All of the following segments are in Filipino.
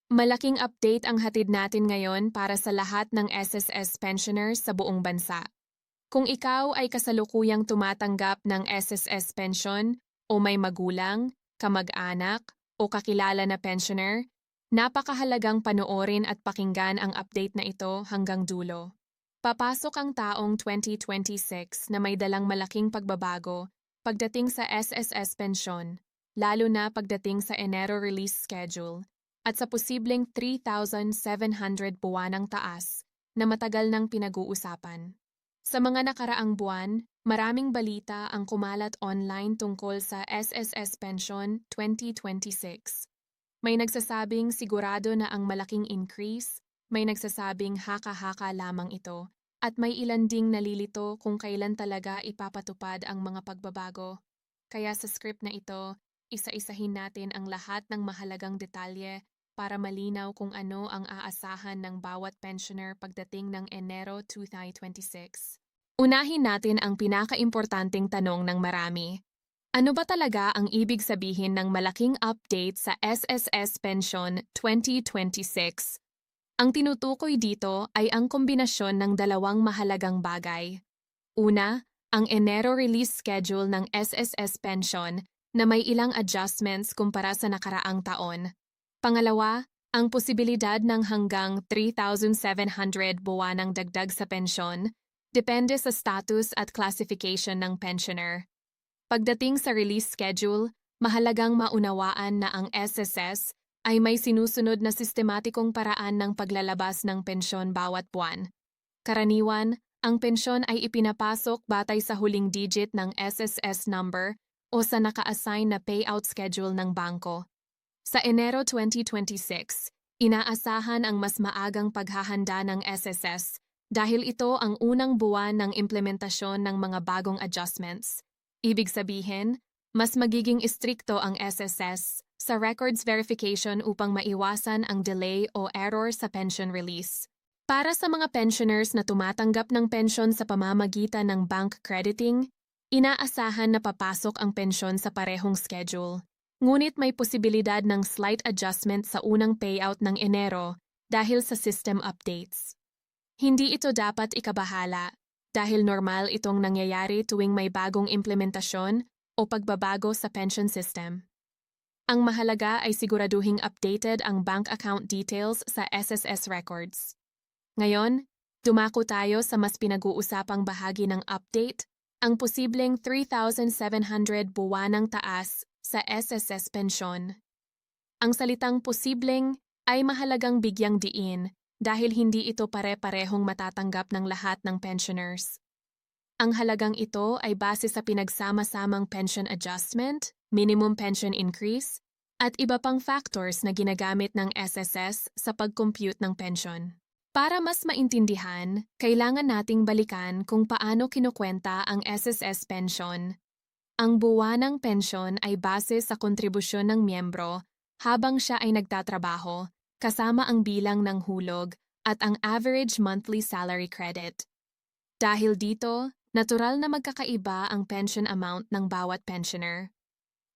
Malaking update ang hatid natin ngayon para sa lahat ng SSS pensioners sa buong bansa. Kung ikaw ay kasalukuyang tumatanggap ng SSS pension o may magulang, kamag-anak o kakilala na pensioner, napakahalagang panoorin at pakinggan ang update na ito hanggang dulo. Papasok ang taong 2026 na may dalang malaking pagbabago pagdating sa SSS pension, lalo na pagdating sa Enero release schedule at sa posibleng 3,700 buwanang taas na matagal nang pinag-uusapan. Sa mga nakaraang buwan, maraming balita ang kumalat online tungkol sa SSS Pension 2026. May nagsasabing sigurado na ang malaking increase, may nagsasabing haka-haka lamang ito, at may ilan ding nalilito kung kailan talaga ipapatupad ang mga pagbabago. Kaya sa script na ito, isa-isahin natin ang lahat ng mahalagang detalye para malinaw kung ano ang aasahan ng bawat pensioner pagdating ng Enero 2026. Unahin natin ang pinakaimportanteng tanong ng marami. Ano ba talaga ang ibig sabihin ng malaking update sa SSS Pension 2026? Ang tinutukoy dito ay ang kombinasyon ng dalawang mahalagang bagay. Una, ang Enero release schedule ng SSS Pension na may ilang adjustments kumpara sa nakaraang taon. Pangalawa, ang posibilidad ng hanggang 3,700 buwanang dagdag sa pensyon depende sa status at classification ng pensioner. Pagdating sa release schedule, mahalagang maunawaan na ang SSS ay may sinusunod na sistematikong paraan ng paglalabas ng pensyon bawat buwan. Karaniwan, ang pensyon ay ipinapasok batay sa huling digit ng SSS number o sa naka-assign na payout schedule ng bangko. Sa Enero 2026, inaasahan ang mas maagang paghahanda ng SSS dahil ito ang unang buwan ng implementasyon ng mga bagong adjustments. Ibig sabihin, mas magiging istrikto ang SSS sa records verification upang maiwasan ang delay o error sa pension release. Para sa mga pensioners na tumatanggap ng pensyon sa pamamagitan ng bank crediting, inaasahan na papasok ang pensyon sa parehong schedule. Ngunit may posibilidad ng slight adjustment sa unang payout ng Enero dahil sa system updates. Hindi ito dapat ikabahala dahil normal itong nangyayari tuwing may bagong implementasyon o pagbabago sa pension system. Ang mahalaga ay siguraduhing updated ang bank account details sa SSS records. Ngayon, dumako tayo sa mas pinag-uusapang bahagi ng update, ang posibleng 3,700 buwanang taas sa SSS pensyon. Ang salitang posibleng ay mahalagang bigyang diin dahil hindi ito pare-parehong matatanggap ng lahat ng pensioners. Ang halagang ito ay base sa pinagsama-samang pension adjustment, minimum pension increase, at iba pang factors na ginagamit ng SSS sa pag-compute ng pension. Para mas maintindihan, kailangan nating balikan kung paano kinukwenta ang SSS pension. Ang buwanang pensyon ay base sa kontribusyon ng miyembro habang siya ay nagtatrabaho, kasama ang bilang ng hulog at ang average monthly salary credit. Dahil dito, natural na magkakaiba ang pension amount ng bawat pensioner.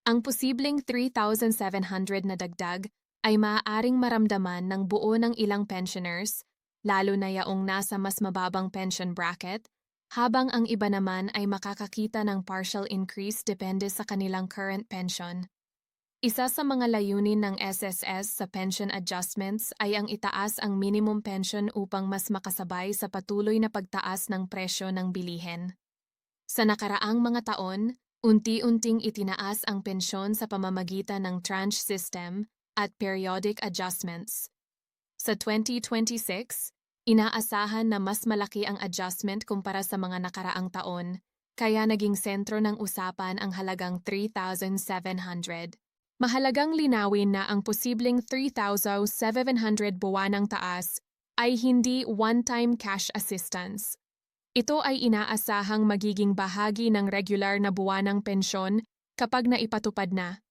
Ang posibleng 3,700 na dagdag ay maaaring maramdaman ng buo ng ilang pensioners, lalo na yaong nasa mas mababang pension bracket, habang ang iba naman ay makakakita ng partial increase depende sa kanilang current pension. Isa sa mga layunin ng SSS sa pension adjustments ay ang itaas ang minimum pension upang mas makasabay sa patuloy na pagtaas ng presyo ng bilihin. Sa nakaraang mga taon, unti-unting itinaas ang pensyon sa pamamagitan ng tranche system at periodic adjustments. Sa 2026, inaasahan na mas malaki ang adjustment kumpara sa mga nakaraang taon, kaya naging sentro ng usapan ang halagang 3,700. Mahalagang linawin na ang posibleng 3,700 buwanang taas ay hindi one-time cash assistance. Ito ay inaasahang magiging bahagi ng regular na buwanang pensyon kapag naipatupad na.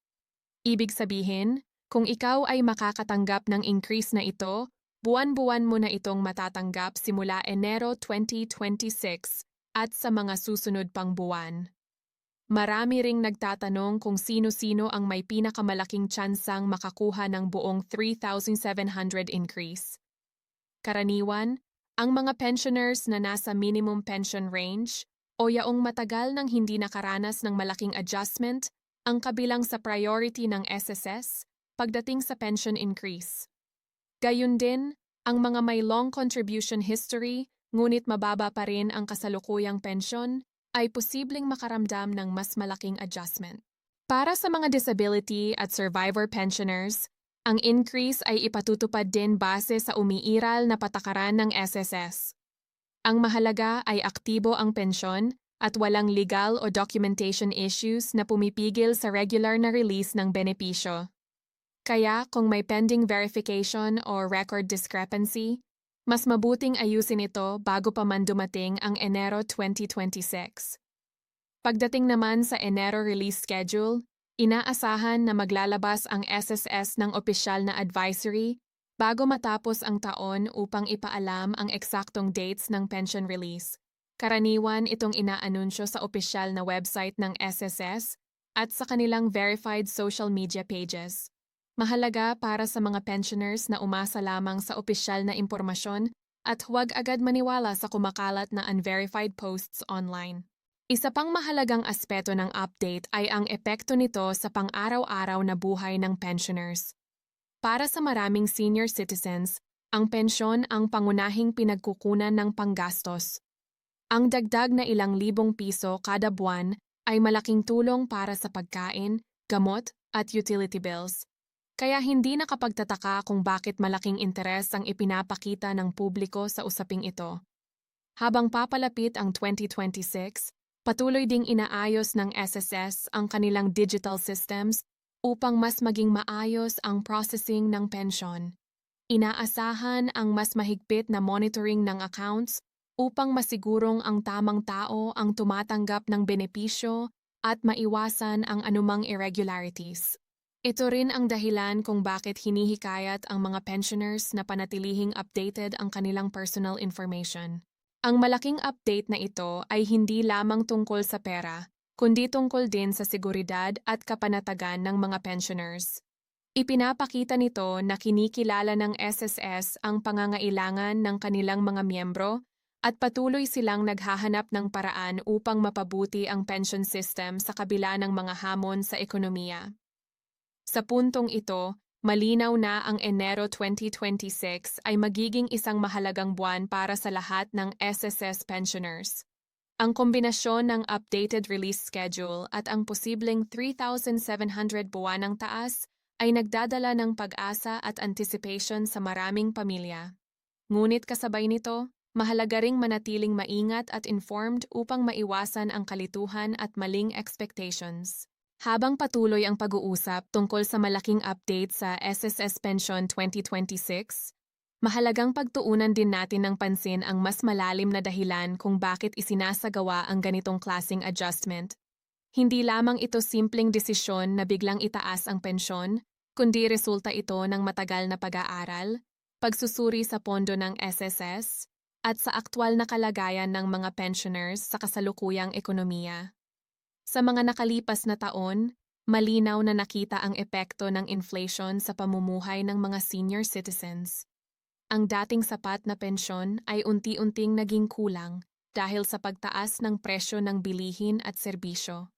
Ibig sabihin, kung ikaw ay makakatanggap ng increase na ito, buwan-buwan mo na itong matatanggap simula Enero 2026 at sa mga susunod pang buwan. Marami ring nagtatanong kung sino-sino ang may pinakamalaking tsansang makakuha ng buong 3,700 increase. Karaniwan, ang mga pensioners na nasa minimum pension range o yaong matagal nang hindi nakaranas ng malaking adjustment ang kabilang sa priority ng SSS pagdating sa pension increase. Gayun din, ang mga may long contribution history ngunit mababa pa rin ang kasalukuyang pensyon ay posibleng makaramdam ng mas malaking adjustment. Para sa mga disability at survivor pensioners, ang increase ay ipatutupad din base sa umiiral na patakaran ng SSS. Ang mahalaga ay aktibo ang pensyon at walang legal o documentation issues na pumipigil sa regular na release ng benepisyo. Kaya kung may pending verification o record discrepancy, mas mabuting ayusin ito bago pa man dumating ang Enero 2026. Pagdating naman sa Enero release schedule, inaasahan na maglalabas ang SSS ng opisyal na advisory bago matapos ang taon upang ipaalam ang eksaktong dates ng pension release. Karaniwan itong inaanunsyo sa opisyal na website ng SSS at sa kanilang verified social media pages. Mahalaga para sa mga pensioners na umasa lamang sa opisyal na impormasyon at huwag agad maniwala sa kumakalat na unverified posts online. Isa pang mahalagang aspeto ng update ay ang epekto nito sa pang-araw-araw na buhay ng pensioners. Para sa maraming senior citizens, ang pensyon ang pangunahing pinagkukunan ng panggastos. Ang dagdag na ilang libong piso kada buwan ay malaking tulong para sa pagkain, gamot at utility bills. Kaya hindi nakapagtataka kung bakit malaking interes ang ipinapakita ng publiko sa usaping ito. Habang papalapit ang 2026, patuloy ding inaayos ng SSS ang kanilang digital systems upang mas maging maayos ang processing ng pensyon. Inaasahan ang mas mahigpit na monitoring ng accounts upang masigurong ang tamang tao ang tumatanggap ng benepisyo at maiwasan ang anumang irregularities. Ito rin ang dahilan kung bakit hinihikayat ang mga pensioners na panatilihing updated ang kanilang personal information. Ang malaking update na ito ay hindi lamang tungkol sa pera, kundi tungkol din sa seguridad at kapanatagan ng mga pensioners. Ipinapakita nito na kinikilala ng SSS ang pangangailangan ng kanilang mga miyembro at patuloy silang naghahanap ng paraan upang mapabuti ang pension system sa kabila ng mga hamon sa ekonomiya. Sa puntong ito, malinaw na ang Enero 2026 ay magiging isang mahalagang buwan para sa lahat ng SSS pensioners. Ang kombinasyon ng updated release schedule at ang posibleng 3,700 buwanang taas ay nagdadala ng pag-asa at anticipation sa maraming pamilya. Ngunit kasabay nito, mahalaga ring manatiling maingat at informed upang maiwasan ang kalituhan at maling expectations. Habang patuloy ang pag-uusap tungkol sa malaking update sa SSS Pension 2026, mahalagang pagtuunan din natin ng pansin ang mas malalim na dahilan kung bakit isinasagawa ang ganitong klasing adjustment. Hindi lamang ito simpleng desisyon na biglang itaas ang pensyon, kundi resulta ito ng matagal na pag-aaral, pagsusuri sa pondo ng SSS, at sa aktwal na kalagayan ng mga pensioners sa kasalukuyang ekonomiya. Sa mga nakalipas na taon, malinaw na nakita ang epekto ng inflation sa pamumuhay ng mga senior citizens. Ang dating sapat na pensyon ay unti-unting naging kulang dahil sa pagtaas ng presyo ng bilihin at serbisyo.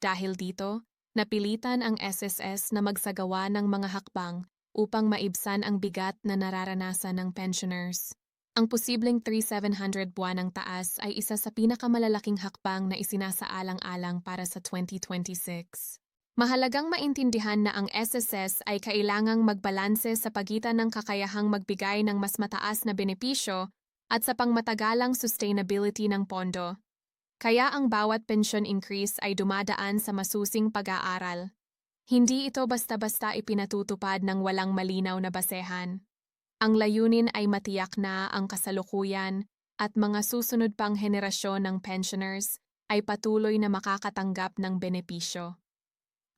Dahil dito, napilitan ang SSS na magsagawa ng mga hakbang upang maibsan ang bigat na nararanasan ng pensioners. Ang posibleng 3,700 buwanang taas ay isa sa pinakamalalaking hakbang na isinasaalang-alang para sa 2026. Mahalagang maintindihan na ang SSS ay kailangang magbalanse sa pagitan ng kakayahang magbigay ng mas mataas na benepisyo at sa pangmatagalang sustainability ng pondo. Kaya ang bawat pension increase ay dumadaan sa masusing pag-aaral. Hindi ito basta-basta ipinatutupad ng walang malinaw na basehan. Ang layunin ay matiyak na ang kasalukuyan at mga susunod pang henerasyon ng pensioners ay patuloy na makakatanggap ng benepisyo.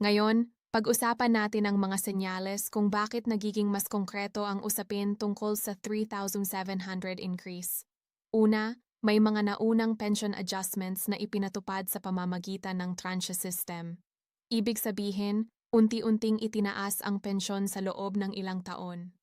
Ngayon, pag-usapan natin ang mga senyales kung bakit nagiging mas konkreto ang usapin tungkol sa 3,700 increase. Una, may mga naunang pension adjustments na ipinatupad sa pamamagitan ng tranche system. Ibig sabihin, unti-unting itinaas ang pensyon sa loob ng ilang taon.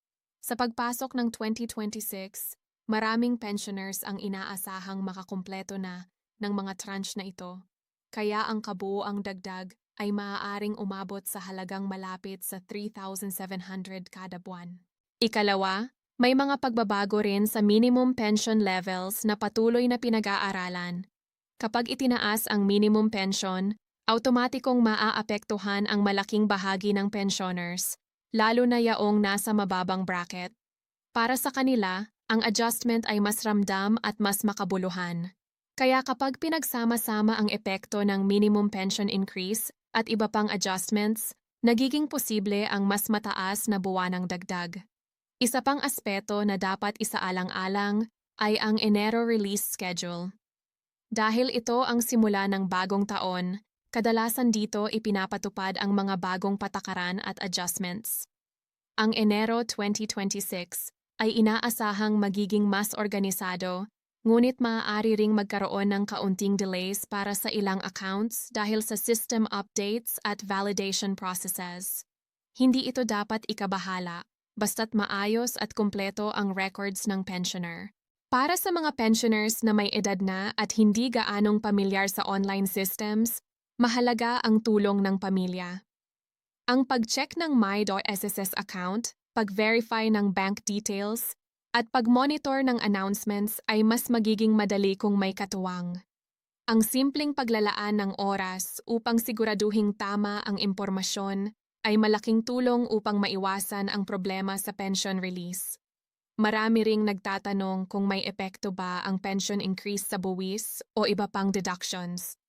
Sa pagpasok ng 2026, maraming pensioners ang inaasahang makakumpleto na ng mga tranche na ito, kaya ang kabuoang dagdag ay maaaring umabot sa halagang malapit sa 3,700 kada buwan. Ikalawa, may mga pagbabago rin sa minimum pension levels na patuloy na pinag-aaralan. Kapag itinaas ang minimum pension, automatikong maaapektuhan ang malaking bahagi ng pensioners, lalo na yaong nasa mababang bracket. Para sa kanila, ang adjustment ay mas ramdam at mas makabuluhan. Kaya kapag pinagsama-sama ang epekto ng minimum pension increase at iba pang adjustments, nagiging posible ang mas mataas na buwanang dagdag. Isa pang aspeto na dapat isaalang-alang ay ang Enero release schedule. Dahil ito ang simula ng bagong taon, kadalasan dito ipinapatupad ang mga bagong patakaran at adjustments. Ang Enero 2026 ay inaasahang magiging mas organisado, ngunit maaari ring magkaroon ng kaunting delays para sa ilang accounts dahil sa system updates at validation processes. Hindi ito dapat ikabahala, basta't maayos at kumpleto ang records ng pensioner. Para sa mga pensioners na may edad na at hindi gaanong pamilyar sa online systems, mahalaga ang tulong ng pamilya. Ang pag-check ng My.SSS account, pag-verify ng bank details, at pag-monitor ng announcements ay mas magiging madali kung may katuwang. Ang simpleng paglalaan ng oras upang siguraduhing tama ang impormasyon ay malaking tulong upang maiwasan ang problema sa pension release. Marami ring nagtatanong kung may epekto ba ang pension increase sa buwis o iba pang deductions.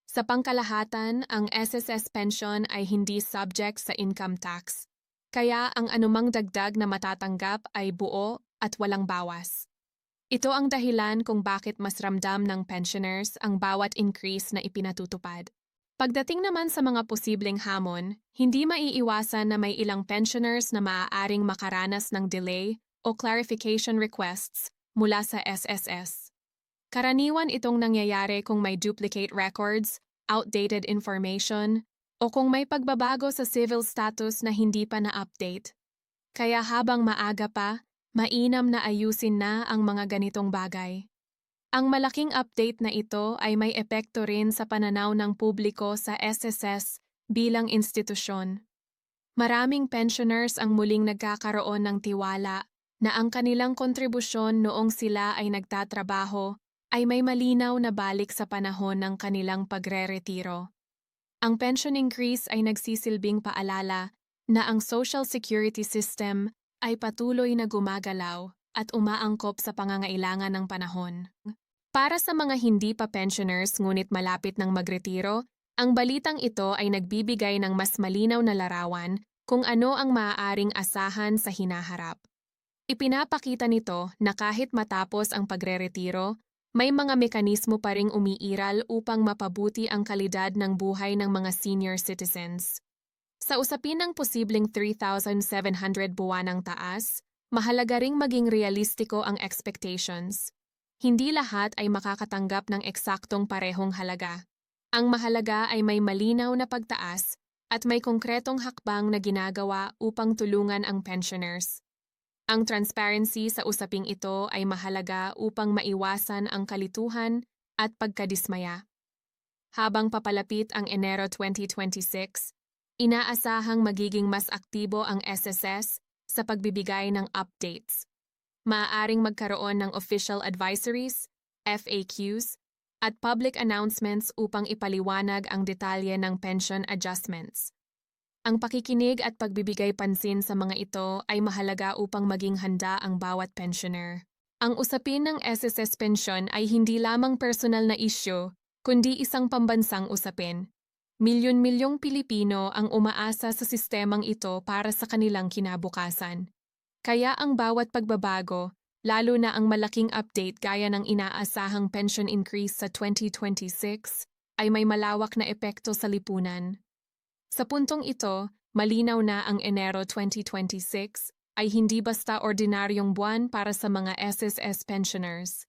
Sa pangkalahatan, ang SSS pension ay hindi subject sa income tax, kaya ang anumang dagdag na matatanggap ay buo at walang bawas. Ito ang dahilan kung bakit mas ramdam ng pensioners ang bawat increase na ipinatutupad. Pagdating naman sa mga posibleng hamon, hindi maiiwasan na may ilang pensioners na maaaring makaranas ng delay o clarification requests mula sa SSS. Karaniwan itong nangyayari kung may duplicate records, outdated information, o kung may pagbabago sa civil status na hindi pa na-update. Kaya habang maaga pa, mainam na ayusin na ang mga ganitong bagay. Ang malaking update na ito ay may epekto rin sa pananaw ng publiko sa SSS bilang institusyon. Maraming pensioners ang muling nagkakaroon ng tiwala na ang kanilang kontribusyon noong sila ay nagtatrabaho ay may malinaw na balik sa panahon ng kanilang pagre-retiro. Ang pension increase ay nagsisilbing paalala na ang Social Security System ay patuloy na gumagalaw at umaangkop sa pangangailangan ng panahon. Para sa mga hindi pa pensioners ngunit malapit ng magretiro, ang balitang ito ay nagbibigay ng mas malinaw na larawan kung ano ang maaaring asahan sa hinaharap. Ipinapakita nito na kahit matapos ang pagre-retiro, may mga mekanismo pa ring umiiral upang mapabuti ang kalidad ng buhay ng mga senior citizens. Sa usapin ng posibleng 3,700 buwanang taas, mahalaga ring maging realistiko ang expectations. Hindi lahat ay makakatanggap ng eksaktong parehong halaga. Ang mahalaga ay may malinaw na pagtaas at may konkretong hakbang na ginagawa upang tulungan ang pensioners. Ang transparency sa usaping ito ay mahalaga upang maiwasan ang kalituhan at pagkadismaya. Habang papalapit ang Enero 2026, inaasahang magiging mas aktibo ang SSS sa pagbibigay ng updates. Maaaring magkaroon ng official advisories, FAQs, at public announcements upang ipaliwanag ang detalye ng pension adjustments. Ang pakikinig at pagbibigay pansin sa mga ito ay mahalaga upang maging handa ang bawat pensioner. Ang usapin ng SSS pension ay hindi lamang personal na isyu, kundi isang pambansang usapin. Milyon-milyong Pilipino ang umaasa sa sistemang ito para sa kanilang kinabukasan. Kaya ang bawat pagbabago, lalo na ang malaking update gaya ng inaasahang pension increase sa 2026, ay may malawak na epekto sa lipunan. Sa puntong ito, malinaw na ang Enero 2026 ay hindi basta ordinaryong buwan para sa mga SSS pensioners.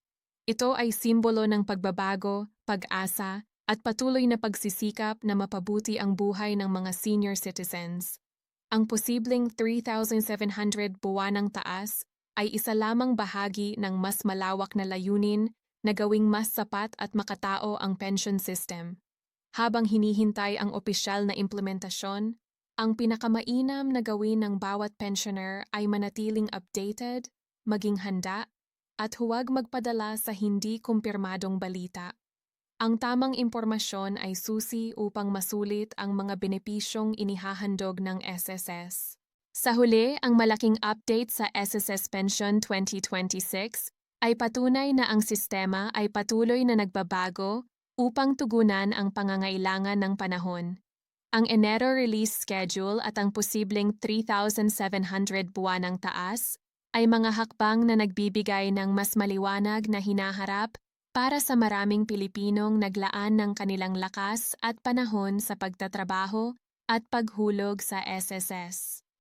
Ito ay simbolo ng pagbabago, pag-asa, at patuloy na pagsisikap na mapabuti ang buhay ng mga senior citizens. Ang posibleng 3,700 buwanang taas ay isa lamang bahagi ng mas malawak na layunin na gawing mas sapat at makatao ang pension system. Habang hinihintay ang opisyal na implementasyon, ang pinakamainam na gawin ng bawat pensioner ay manatiling updated, maging handa, at huwag magpadala sa hindi kumpirmadong balita. Ang tamang impormasyon ay susi upang masulit ang mga benepisyong inihahandog ng SSS. Sa huli, ang malaking update sa SSS Pension 2026 ay patunay na ang sistema ay patuloy na nagbabago upang tugunan ang pangangailangan ng panahon. Ang Enero release schedule at ang posibleng 3,700 buwanang taas ay mga hakbang na nagbibigay ng mas maliwanag na hinaharap para sa maraming Pilipinong naglaan ng kanilang lakas at panahon sa pagtatrabaho at paghulog sa SSS.